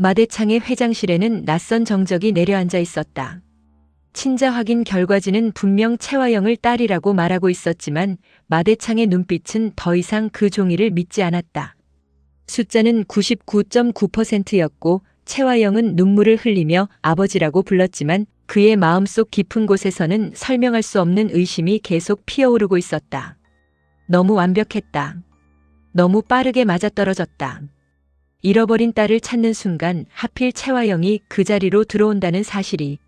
마대창의 회장실에는 낯선 정적이 내려앉아 있었다. 친자 확인 결과지는 분명 채화영을 딸이라고 말하고 있었지만 마대창의 눈빛은 더 이상 그 종이를 믿지 않았다. 숫자는 99.9%였고 채화영은 눈물을 흘리며 아버지라고 불렀지만 그의 마음속 깊은 곳에서는 설명할 수 없는 의심이 계속 피어오르고 있었다. 너무 완벽했다. 너무 빠르게 맞아떨어졌다. 잃어버린 딸을 찾는 순간 하필 채화영이 그 자리로 들어온다는 사실이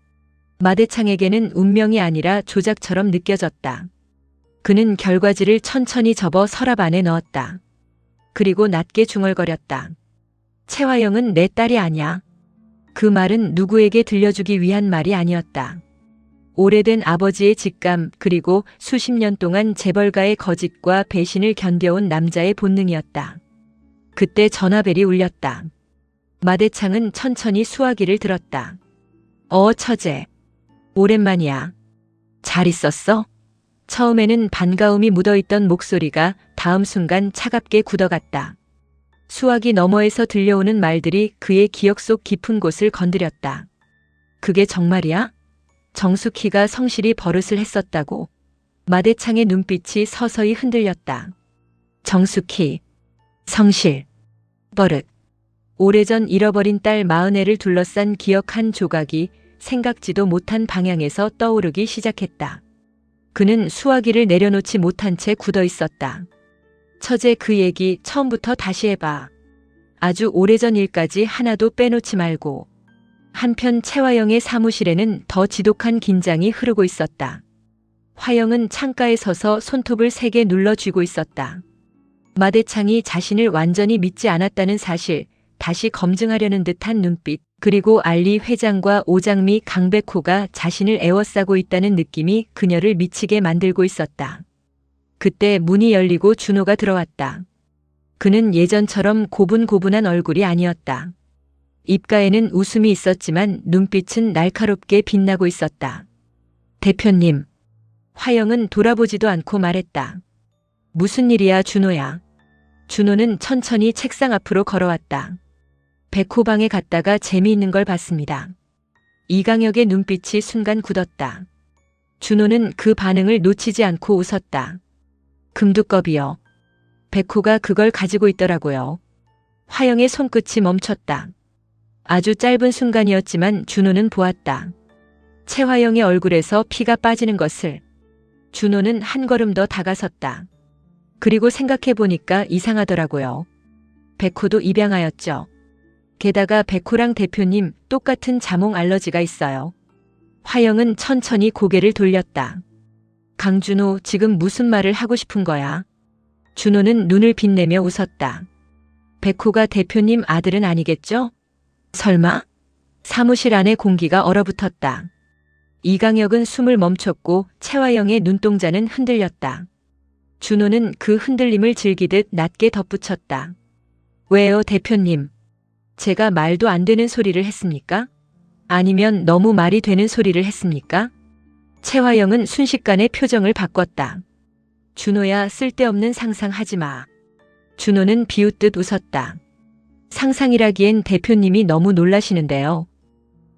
마대창에게는 운명이 아니라 조작처럼 느껴졌다. 그는 결과지를 천천히 접어 서랍 안에 넣었다. 그리고 낮게 중얼거렸다. 채화영은 내 딸이 아니야. 그 말은 누구에게 들려주기 위한 말이 아니었다. 오래된 아버지의 직감 그리고 수십 년 동안 재벌가의 거짓과 배신을 견뎌온 남자의 본능이었다. 그때 전화벨이 울렸다. 마대창은 천천히 수화기를 들었다. 처제. 오랜만이야. 잘 있었어? 처음에는 반가움이 묻어있던 목소리가 다음 순간 차갑게 굳어갔다. 수화기 너머에서 들려오는 말들이 그의 기억 속 깊은 곳을 건드렸다. 그게 정말이야? 정숙희가 성실히 버릇을 했었다고. 마대창의 눈빛이 서서히 흔들렸다. 정숙희, 성실, 버릇. 오래전 잃어버린 딸 마은혜를 둘러싼 기억 한 조각이 생각지도 못한 방향에서 떠오르기 시작했다. 그는 수화기를 내려놓지 못한 채 굳어 있었다. 처제 그 얘기 처음부터 다시 해봐. 아주 오래전 일까지 하나도 빼놓지 말고. 한편 채화영의 사무실에는 더 지독한 긴장이 흐르고 있었다. 화영은 창가에 서서 손톱을 세게 눌러 쥐고 있었다. 마대창이 자신을 완전히 믿지 않았다는 사실, 다시 검증하려는 듯한 눈빛, 그리고 알리 회장과 오장미 강백호가 자신을 에워싸고 있다는 느낌이 그녀를 미치게 만들고 있었다. 그때 문이 열리고 준호가 들어왔다. 그는 예전처럼 고분고분한 얼굴이 아니었다. 입가에는 웃음이 있었지만 눈빛은 날카롭게 빛나고 있었다. 대표님. 화영은 돌아보지도 않고 말했다. 무슨 일이야, 준호야. 준호는 천천히 책상 앞으로 걸어왔다. 백호방에 갔다가 재미있는 걸 봤습니다. 이강혁의 눈빛이 순간 굳었다. 준호는 그 반응을 놓치지 않고 웃었다. 금두껍이요. 백호가 그걸 가지고 있더라고요. 화영의 손끝이 멈췄다. 아주 짧은 순간이었지만 준호는 보았다. 채화영의 얼굴에서 피가 빠지는 것을. 준호는 한 걸음 더 다가섰다. 그리고 생각해보니까 이상하더라고요. 백호도 입양하였죠. 게다가 백호랑 대표님 똑같은 자몽 알러지가 있어요. 화영은 천천히 고개를 돌렸다. 강준호, 지금 무슨 말을 하고 싶은 거야? 준호는 눈을 빛내며 웃었다. 백호가 대표님 아들은 아니겠죠? 설마? 사무실 안에 공기가 얼어붙었다. 이강혁은 숨을 멈췄고 채화영의 눈동자는 흔들렸다. 준호는 그 흔들림을 즐기듯 낮게 덧붙였다. 왜요, 대표님? 제가 말도 안 되는 소리를 했습니까? 아니면 너무 말이 되는 소리를 했습니까? 채화영은 순식간에 표정을 바꿨다. 준호야, 쓸데없는 상상하지 마. 준호는 비웃듯 웃었다. 상상이라기엔 대표님이 너무 놀라시는데요.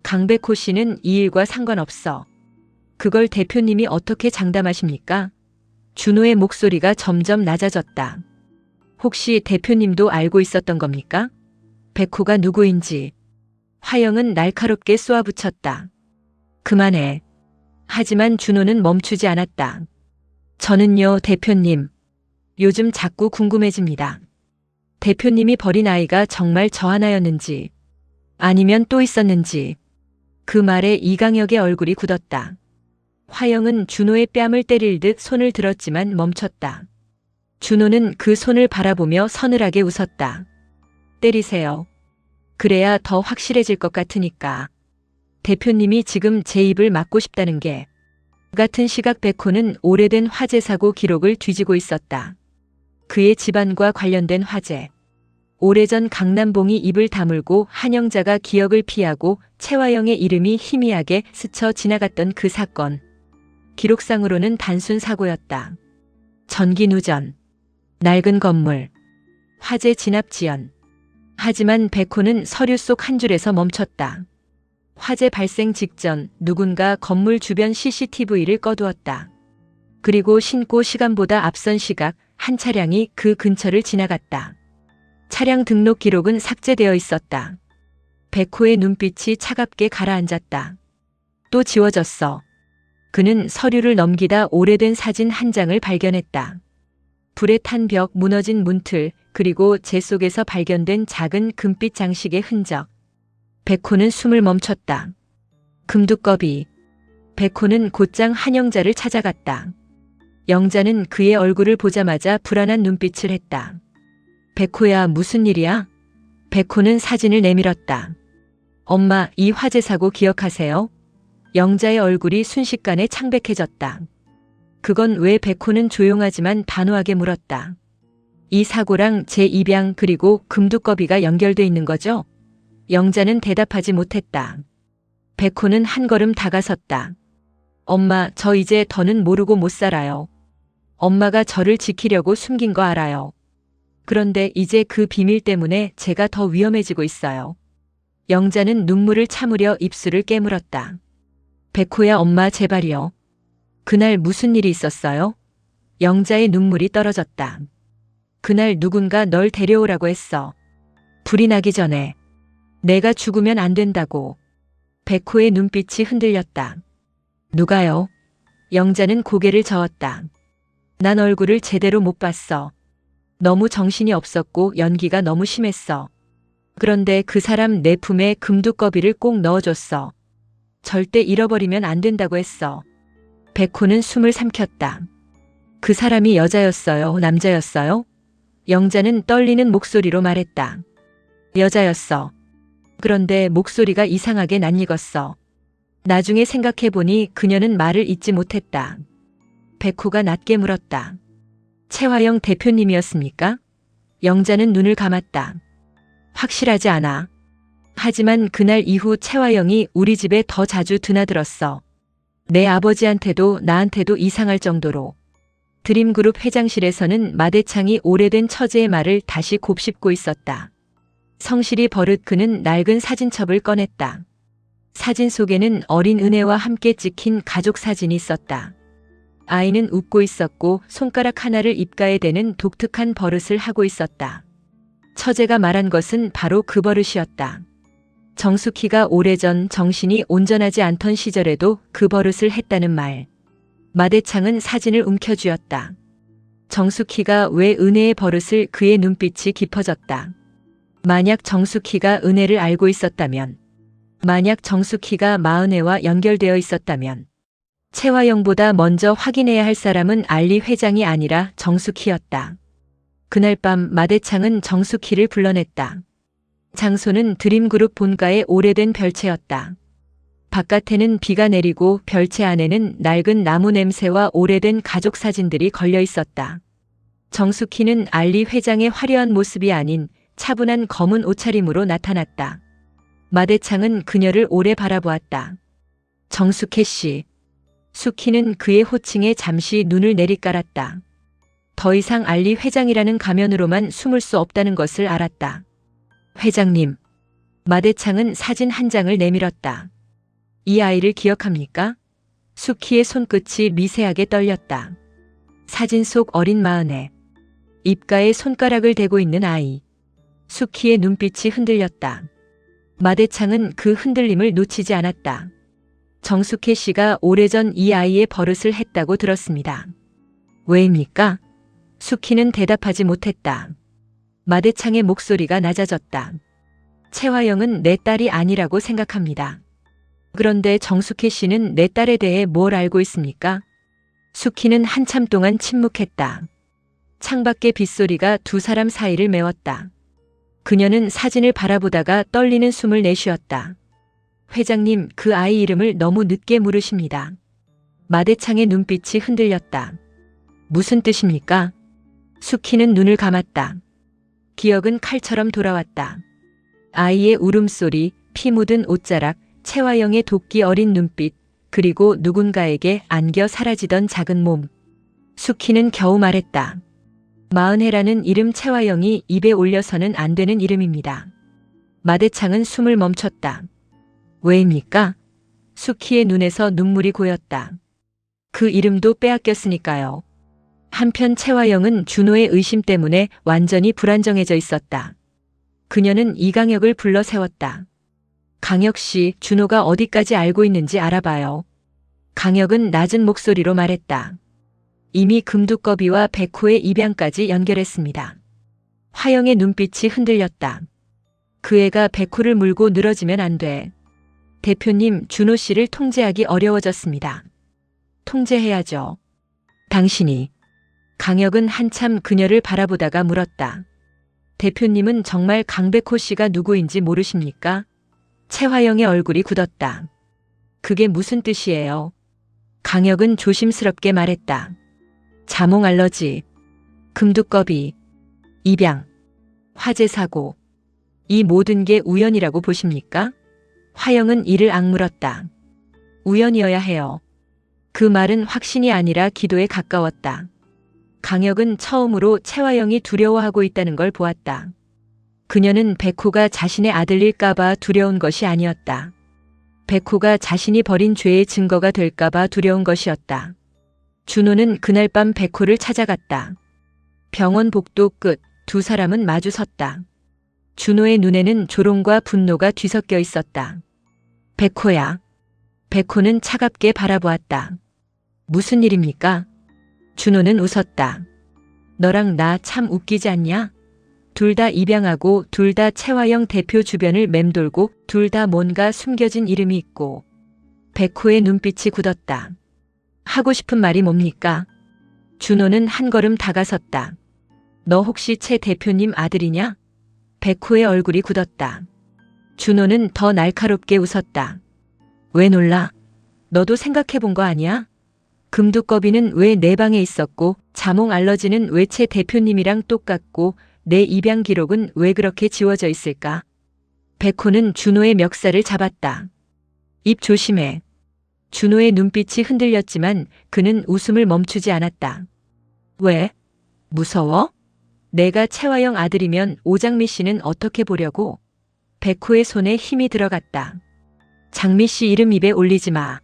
강백호 씨는 이 일과 상관없어. 그걸 대표님이 어떻게 장담하십니까? 준호의 목소리가 점점 낮아졌다. 혹시 대표님도 알고 있었던 겁니까? 백호가 누구인지. 화영은 날카롭게 쏘아붙였다. 그만해. 하지만 준호는 멈추지 않았다. 저는요, 대표님. 요즘 자꾸 궁금해집니다. 대표님이 버린 아이가 정말 저 하나였는지 아니면 또 있었는지. 그 말에 이강혁의 얼굴이 굳었다. 화영은 준호의 뺨을 때릴 듯 손을 들었지만 멈췄다. 준호는 그 손을 바라보며 서늘하게 웃었다. 때리세요. 그래야 더 확실해질 것 같으니까. 대표님이 지금 제 입을 막고 싶다는 게. 같은 시각 백호는 오래된 화재 사고 기록을 뒤지고 있었다. 그의 집안과 관련된 화재. 오래전 강남봉이 입을 다물고 한영자가 기억을 피하고 채화영의 이름이 희미하게 스쳐 지나갔던 그 사건. 기록상으로는 단순 사고였다. 전기 누전, 낡은 건물, 화재 진압 지연. 하지만 백호는 서류 속 한 줄에서 멈췄다. 화재 발생 직전 누군가 건물 주변 CCTV를 꺼두었다. 그리고 신고 시간보다 앞선 시각 한 차량이 그 근처를 지나갔다. 차량 등록 기록은 삭제되어 있었다. 백호의 눈빛이 차갑게 가라앉았다. 또 지워졌어. 그는 서류를 넘기다 오래된 사진 한 장을 발견했다. 불에 탄 벽, 무너진 문틀, 그리고 재 속에서 발견된 작은 금빛 장식의 흔적. 백호는 숨을 멈췄다. 금두꺼비. 백호는 곧장 한영자를 찾아갔다. 영자는 그의 얼굴을 보자마자 불안한 눈빛을 했다. 백호야, 무슨 일이야? 백호는 사진을 내밀었다. 엄마, 이 화재 사고 기억하세요? 영자의 얼굴이 순식간에 창백해졌다. 그건 왜? 백호는 조용하지만 단호하게 물었다. 이 사고랑 제 입양 그리고 금두꺼비가 연결돼 있는 거죠? 영자는 대답하지 못했다. 백호는 한 걸음 다가섰다. 엄마, 저 이제 더는 모르고 못 살아요. 엄마가 저를 지키려고 숨긴 거 알아요. 그런데 이제 그 비밀 때문에 제가 더 위험해지고 있어요. 영자는 눈물을 참으려 입술을 깨물었다. 백호야, 엄마 제발이요. 그날 무슨 일이 있었어요? 영자의 눈물이 떨어졌다. 그날 누군가 널 데려오라고 했어. 불이 나기 전에. 내가 죽으면 안 된다고. 백호의 눈빛이 흔들렸다. 누가요? 영자는 고개를 저었다. 난 얼굴을 제대로 못 봤어. 너무 정신이 없었고 연기가 너무 심했어. 그런데 그 사람 내 품에 금두꺼비를 꼭 넣어줬어. 절대 잃어버리면 안 된다고 했어. 백호는 숨을 삼켰다. 그 사람이 여자였어요? 남자였어요? 영자는 떨리는 목소리로 말했다. 여자였어. 그런데 목소리가 이상하게 낯익었어. 나중에 생각해보니 그녀는 말을 잇지 못했다. 백호가 낮게 물었다. 최화영 대표님이었습니까? 영자는 눈을 감았다. 확실하지 않아. 하지만 그날 이후 최화영이 우리 집에 더 자주 드나들었어. 내 아버지한테도 나한테도 이상할 정도로. 드림그룹 회장실에서는 마대창이 오래된 처제의 말을 다시 곱씹고 있었다. 성실히 버릇 그는 낡은 사진첩을 꺼냈다. 사진 속에는 어린 은혜와 함께 찍힌 가족 사진이 있었다. 아이는 웃고 있었고 손가락 하나를 입가에 대는 독특한 버릇을 하고 있었다. 처제가 말한 것은 바로 그 버릇이었다. 정숙희가 오래전 정신이 온전하지 않던 시절에도 그 버릇을 했다는 말. 마대창은 사진을 움켜쥐었다. 정숙희가 왜 은혜의 버릇을 그의 눈빛이 깊어졌다. 만약 정숙희가 은혜를 알고 있었다면, 만약 정숙희가 마은혜와 연결되어 있었다면, 최화영보다 먼저 확인해야 할 사람은 알리 회장이 아니라 정숙희였다. 그날 밤 마대창은 정숙희를 불러냈다. 장소는 드림그룹 본가의 오래된 별채였다. 바깥에는 비가 내리고 별채 안에는 낡은 나무 냄새와 오래된 가족 사진들이 걸려 있었다. 정숙희는 알리 회장의 화려한 모습이 아닌 차분한 검은 옷차림으로 나타났다. 마대창은 그녀를 오래 바라보았다. 정숙혜 씨. 숙희는 그의 호칭에 잠시 눈을 내리깔았다. 더 이상 알리 회장이라는 가면으로만 숨을 수 없다는 것을 알았다. 회장님. 마대창은 사진 한 장을 내밀었다. 이 아이를 기억합니까? 숙희의 손끝이 미세하게 떨렸다. 사진 속 어린 마은혜. 입가에 손가락을 대고 있는 아이. 숙희의 눈빛이 흔들렸다. 마대창은 그 흔들림을 놓치지 않았다. 정숙혜 씨가 오래전 이 아이의 버릇을 했다고 들었습니다. 왜입니까? 숙희는 대답하지 못했다. 마대창의 목소리가 낮아졌다. 최화영은 내 딸이 아니라고 생각합니다. 그런데 정숙혜 씨는 내 딸에 대해 뭘 알고 있습니까? 숙희는 한참 동안 침묵했다. 창밖의 빗소리가 두 사람 사이를 메웠다. 그녀는 사진을 바라보다가 떨리는 숨을 내쉬었다. 회장님, 그 아이 이름을 너무 늦게 물으십니다. 마대창의 눈빛이 흔들렸다. 무슨 뜻입니까? 숙희는 눈을 감았다. 기억은 칼처럼 돌아왔다. 아이의 울음소리, 피 묻은 옷자락, 최화영의 도끼 어린 눈빛, 그리고 누군가에게 안겨 사라지던 작은 몸. 숙희는 겨우 말했다. 마은혜라는 이름 채화영이 입에 올려서는 안 되는 이름입니다. 마대창은 숨을 멈췄다. 왜입니까? 수키의 눈에서 눈물이 고였다. 그 이름도 빼앗겼으니까요. 한편 채화영은 준호의 의심 때문에 완전히 불안정해져 있었다. 그녀는 이강혁을 불러 세웠다. 강혁 씨, 준호가 어디까지 알고 있는지 알아봐요. 강혁은 낮은 목소리로 말했다. 이미 금두꺼비와 백호의 입양까지 연결했습니다. 화영의 눈빛이 흔들렸다. 그 애가 백호를 물고 늘어지면 안 돼. 대표님, 준호 씨를 통제하기 어려워졌습니다. 통제해야죠. 당신이. 강혁은 한참 그녀를 바라보다가 물었다. 대표님은 정말 강백호 씨가 누구인지 모르십니까? 채화영의 얼굴이 굳었다. 그게 무슨 뜻이에요? 강혁은 조심스럽게 말했다. 자몽 알러지, 금두꺼비, 입양, 화재 사고. 이 모든 게 우연이라고 보십니까? 화영은 이를 악물었다. 우연이어야 해요. 그 말은 확신이 아니라 기도에 가까웠다. 강혁은 처음으로 채화영이 두려워하고 있다는 걸 보았다. 그녀는 백호가 자신의 아들일까봐 두려운 것이 아니었다. 백호가 자신이 벌인 죄의 증거가 될까봐 두려운 것이었다. 준호는 그날 밤 백호를 찾아갔다. 병원 복도 끝 두 사람은 마주 섰다. 준호의 눈에는 조롱과 분노가 뒤섞여 있었다. 백호야. 백호는 차갑게 바라보았다. 무슨 일입니까? 준호는 웃었다. 너랑 나 참 웃기지 않냐? 둘 다 입양하고 둘 다 채화영 대표 주변을 맴돌고 둘 다 뭔가 숨겨진 이름이 있고. 백호의 눈빛이 굳었다. 하고 싶은 말이 뭡니까? 준호는 한 걸음 다가섰다. 너 혹시 채 대표님 아들이냐? 백호의 얼굴이 굳었다. 준호는 더 날카롭게 웃었다. 왜 놀라? 너도 생각해 본 거 아니야? 금두꺼비는 왜 내 방에 있었고 자몽 알러지는 왜 채 대표님이랑 똑같고 내 입양 기록은 왜 그렇게 지워져 있을까? 백호는 준호의 멱살을 잡았다. 입 조심해. 준호의 눈빛이 흔들렸지만 그는 웃음을 멈추지 않았다. 왜? 무서워? 내가 채화영 아들이면 오장미 씨는 어떻게 보려고? 백호의 손에 힘이 들어갔다. 장미 씨 이름 입에 올리지 마.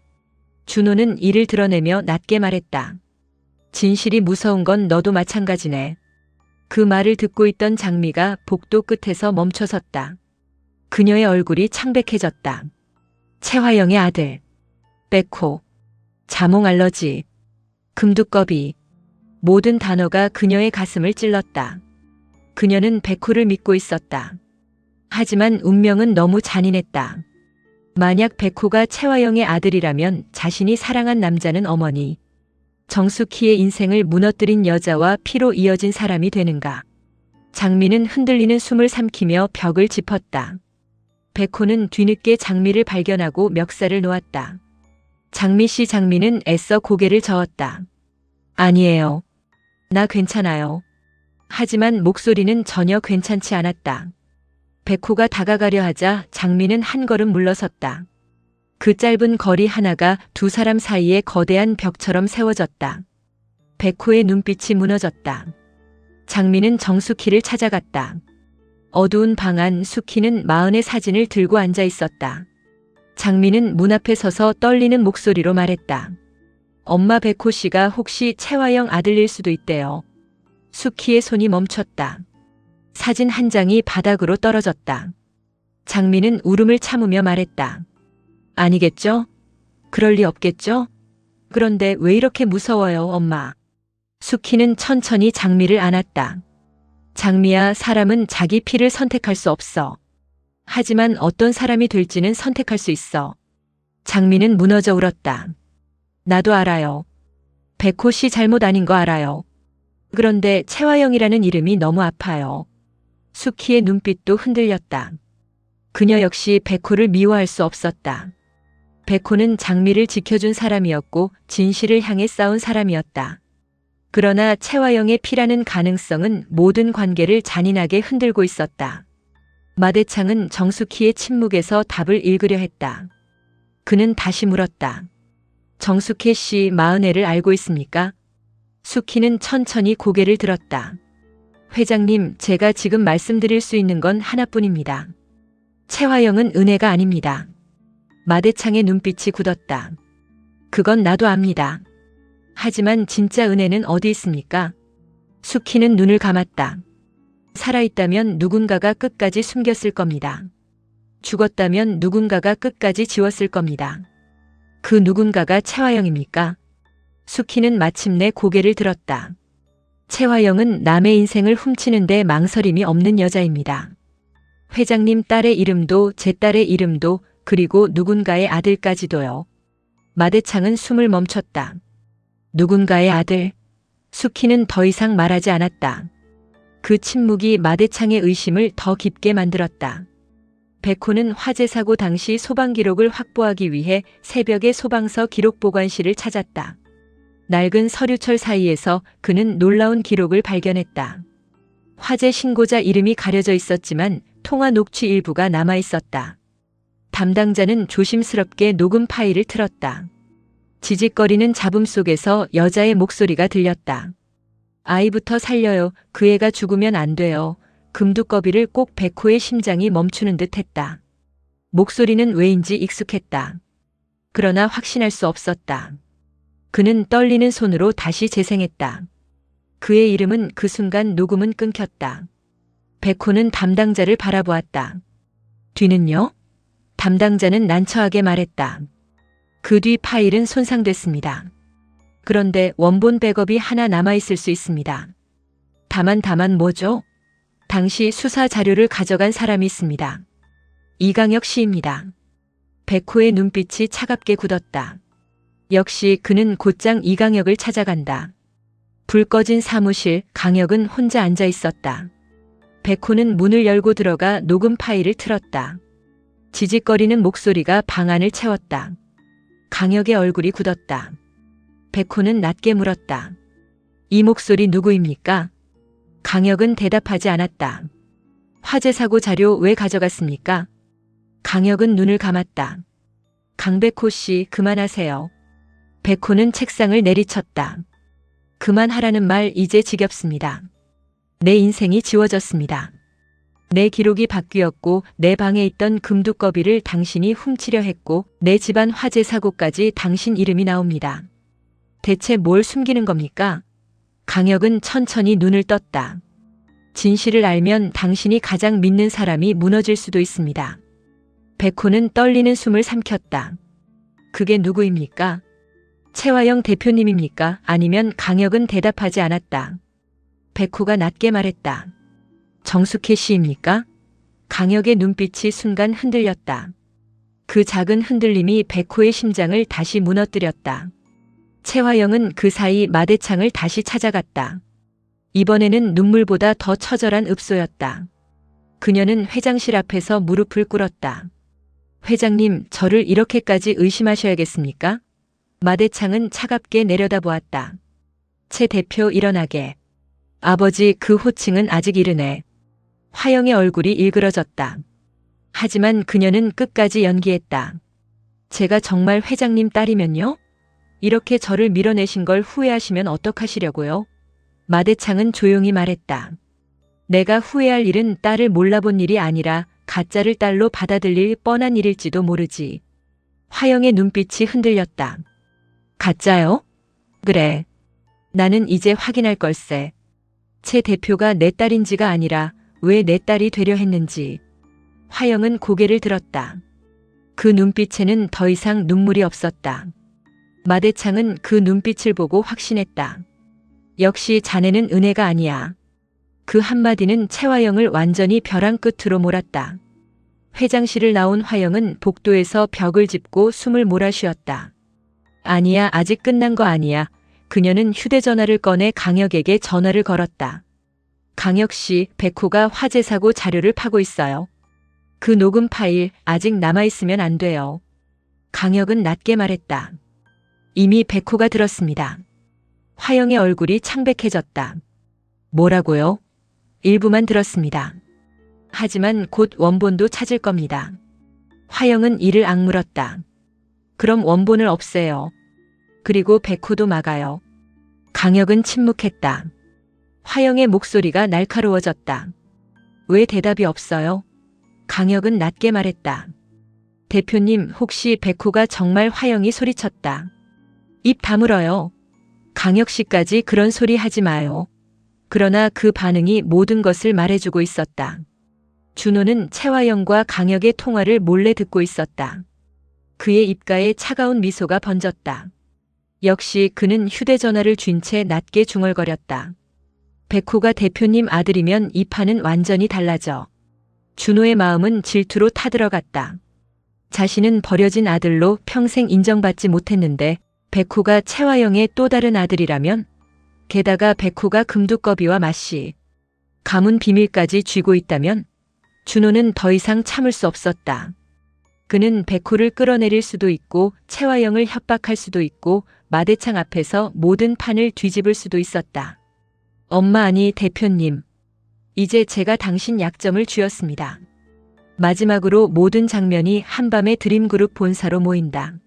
준호는 이를 드러내며 낮게 말했다. 진실이 무서운 건 너도 마찬가지네. 그 말을 듣고 있던 장미가 복도 끝에서 멈춰섰다. 그녀의 얼굴이 창백해졌다. 채화영의 아들. 백호. 자몽 알러지. 금두꺼비. 모든 단어가 그녀의 가슴을 찔렀다. 그녀는 백호를 믿고 있었다. 하지만 운명은 너무 잔인했다. 만약 백호가 채화영의 아들이라면 자신이 사랑한 남자는 어머니. 정숙희의 인생을 무너뜨린 여자와 피로 이어진 사람이 되는가. 장미는 흔들리는 숨을 삼키며 벽을 짚었다. 백호는 뒤늦게 장미를 발견하고 멱살을 놓았다. 장미 씨. 장미는 애써 고개를 저었다. 아니에요. 나 괜찮아요. 하지만 목소리는 전혀 괜찮지 않았다. 백호가 다가가려 하자 장미는 한 걸음 물러섰다. 그 짧은 거리 하나가 두 사람 사이에 거대한 벽처럼 세워졌다. 백호의 눈빛이 무너졌다. 장미는 정숙희를 찾아갔다. 어두운 방 안 숙희는 마흔의 사진을 들고 앉아 있었다. 장미는 문 앞에 서서 떨리는 목소리로 말했다. 엄마, 백호 씨가 혹시 채화영 아들일 수도 있대요. 숙희의 손이 멈췄다. 사진 한 장이 바닥으로 떨어졌다. 장미는 울음을 참으며 말했다. 아니겠죠? 그럴 리 없겠죠? 그런데 왜 이렇게 무서워요, 엄마? 숙희는 천천히 장미를 안았다. 장미야, 사람은 자기 피를 선택할 수 없어. 하지만 어떤 사람이 될지는 선택할 수 있어. 장미는 무너져 울었다. 나도 알아요. 백호 씨 잘못 아닌 거 알아요. 그런데 채화영이라는 이름이 너무 아파요. 숙희의 눈빛도 흔들렸다. 그녀 역시 백호를 미워할 수 없었다. 백호는 장미를 지켜준 사람이었고 진실을 향해 싸운 사람이었다. 그러나 채화영의 피라는 가능성은 모든 관계를 잔인하게 흔들고 있었다. 마대창은 정숙희의 침묵에서 답을 읽으려 했다. 그는 다시 물었다. 정숙희 씨 마흔애를 알고 있습니까? 숙희는 천천히 고개를 들었다. 회장님, 제가 지금 말씀드릴 수 있는 건 하나뿐입니다. 최화영은 은혜가 아닙니다. 마대창의 눈빛이 굳었다. 그건 나도 압니다. 하지만 진짜 은혜는 어디 있습니까? 수키는 눈을 감았다. 살아있다면 누군가가 끝까지 숨겼을 겁니다. 죽었다면 누군가가 끝까지 지웠을 겁니다. 그 누군가가 최화영입니까? 수키는 마침내 고개를 들었다. 최화영은 남의 인생을 훔치는데 망설임이 없는 여자입니다. 회장님 딸의 이름도 제 딸의 이름도 그리고 누군가의 아들까지도요. 마대창은 숨을 멈췄다. 누군가의 아들. 수키는 더 이상 말하지 않았다. 그 침묵이 마대창의 의심을 더 깊게 만들었다. 백호는 화재 사고 당시 소방 기록을 확보하기 위해 새벽에 소방서 기록 보관실을 찾았다. 낡은 서류철 사이에서 그는 놀라운 기록을 발견했다. 화재 신고자 이름이 가려져 있었지만 통화 녹취 일부가 남아 있었다. 담당자는 조심스럽게 녹음 파일을 틀었다. 지직거리는 잡음 속에서 여자의 목소리가 들렸다. 아이부터 살려요. 그 애가 죽으면 안 돼요. 금두꺼비를 꼭 백호의 심장이 멈추는 듯 했다. 목소리는 왜인지 익숙했다. 그러나 확신할 수 없었다. 그는 떨리는 손으로 다시 재생했다. 그의 이름은 그 순간 녹음은 끊겼다. 백호는 담당자를 바라보았다. 뒤는요? 담당자는 난처하게 말했다. 그 뒤 파일은 손상됐습니다. 그런데 원본 백업이 하나 남아있을 수 있습니다. 다만 뭐죠? 당시 수사 자료를 가져간 사람이 있습니다. 이강혁 씨입니다. 백호의 눈빛이 차갑게 굳었다. 역시 그는 곧장 이강혁을 찾아간다. 불 꺼진 사무실, 강혁은 혼자 앉아 있었다. 백호는 문을 열고 들어가 녹음 파일을 틀었다. 지직거리는 목소리가 방 안을 채웠다. 강혁의 얼굴이 굳었다. 백호는 낮게 물었다. 이 목소리 누구입니까? 강혁은 대답하지 않았다. 화재 사고 자료 왜 가져갔습니까? 강혁은 눈을 감았다. 강백호 씨, 그만하세요. 백호는 책상을 내리쳤다. 그만하라는 말 이제 지겹습니다. 내 인생이 지워졌습니다. 내 기록이 바뀌었고 내 방에 있던 금두꺼비를 당신이 훔치려 했고 내 집안 화재 사고까지 당신 이름이 나옵니다. 대체 뭘 숨기는 겁니까? 강혁은 천천히 눈을 떴다. 진실을 알면 당신이 가장 믿는 사람이 무너질 수도 있습니다. 백호는 떨리는 숨을 삼켰다. 그게 누구입니까? 최화영 대표님입니까? 아니면 강혁은 대답하지 않았다. 백호가 낮게 말했다. 정숙혜 씨입니까? 강혁의 눈빛이 순간 흔들렸다. 그 작은 흔들림이 백호의 심장을 다시 무너뜨렸다. 최화영은 그 사이 마대창을 다시 찾아갔다. 이번에는 눈물보다 더 처절한 읍소였다. 그녀는 회장실 앞에서 무릎을 꿇었다. 회장님, 저를 이렇게까지 의심하셔야겠습니까? 마대창은 차갑게 내려다보았다. 최 대표 일어나게. 아버지, 그 호칭은 아직 이르네. 화영의 얼굴이 일그러졌다. 하지만 그녀는 끝까지 연기했다. 제가 정말 회장님 딸이면요? 이렇게 저를 밀어내신 걸 후회하시면 어떡하시려고요? 마대창은 조용히 말했다. 내가 후회할 일은 딸을 몰라본 일이 아니라 가짜를 딸로 받아들일 뻔한 일일지도 모르지. 화영의 눈빛이 흔들렸다. 가짜요? 그래. 나는 이제 확인할 걸세. 최 대표가 내 딸인지가 아니라 왜 내 딸이 되려 했는지. 화영은 고개를 들었다. 그 눈빛에는 더 이상 눈물이 없었다. 마대창은 그 눈빛을 보고 확신했다. 역시 자네는 은혜가 아니야. 그 한마디는 최화영을 완전히 벼랑 끝으로 몰았다. 회장실을 나온 화영은 복도에서 벽을 짚고 숨을 몰아쉬었다. 아니야, 아직 끝난 거 아니야. 그녀는 휴대전화를 꺼내 강혁에게 전화를 걸었다. 강혁 씨, 백호가 화재 사고 자료를 파고 있어요. 그 녹음 파일 아직 남아있으면 안 돼요. 강혁은 낮게 말했다. 이미 백호가 들었습니다. 화영의 얼굴이 창백해졌다. 뭐라고요? 일부만 들었습니다. 하지만 곧 원본도 찾을 겁니다. 화영은 이를 악물었다. 그럼 원본을 없애요. 그리고 백호도 막아요. 강혁은 침묵했다. 화영의 목소리가 날카로워졌다. 왜 대답이 없어요? 강혁은 낮게 말했다. 대표님, 혹시 백호가 정말 화영이 소리쳤다. 입 다물어요. 강혁 씨까지 그런 소리 하지 마요. 그러나 그 반응이 모든 것을 말해주고 있었다. 준호는 채화영과 강혁의 통화를 몰래 듣고 있었다. 그의 입가에 차가운 미소가 번졌다. 역시 그는 휴대전화를 쥔 채 낮게 중얼거렸다. 백호가 대표님 아들이면 이 판은 완전히 달라져. 준호의 마음은 질투로 타들어갔다. 자신은 버려진 아들로 평생 인정받지 못했는데 백호가 채화영의 또 다른 아들이라면, 게다가 백호가 금두꺼비와 마씨, 가문 비밀까지 쥐고 있다면 준호는 더 이상 참을 수 없었다. 그는 백호를 끌어내릴 수도 있고 채화영을 협박할 수도 있고 마대창 앞에서 모든 판을 뒤집을 수도 있었다. 엄마, 아니 대표님. 이제 제가 당신 약점을 쥐었습니다. 마지막으로 모든 장면이 한밤의 드림그룹 본사로 모인다.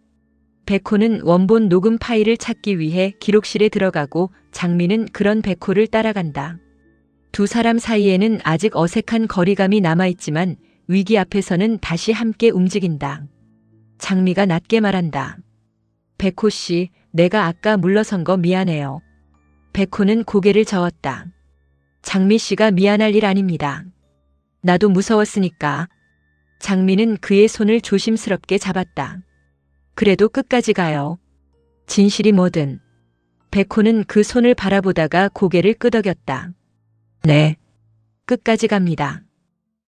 백호는 원본 녹음 파일을 찾기 위해 기록실에 들어가고 장미는 그런 백호를 따라간다. 두 사람 사이에는 아직 어색한 거리감이 남아있지만 위기 앞에서는 다시 함께 움직인다. 장미가 낮게 말한다. 백호 씨, 내가 아까 물러선 거 미안해요. 백호는 고개를 저었다. 장미 씨가 미안할 일 아닙니다. 나도 무서웠으니까. 장미는 그의 손을 조심스럽게 잡았다. 그래도 끝까지 가요. 진실이 뭐든. 백호는 그 손을 바라보다가 고개를 끄덕였다. 네. 끝까지 갑니다.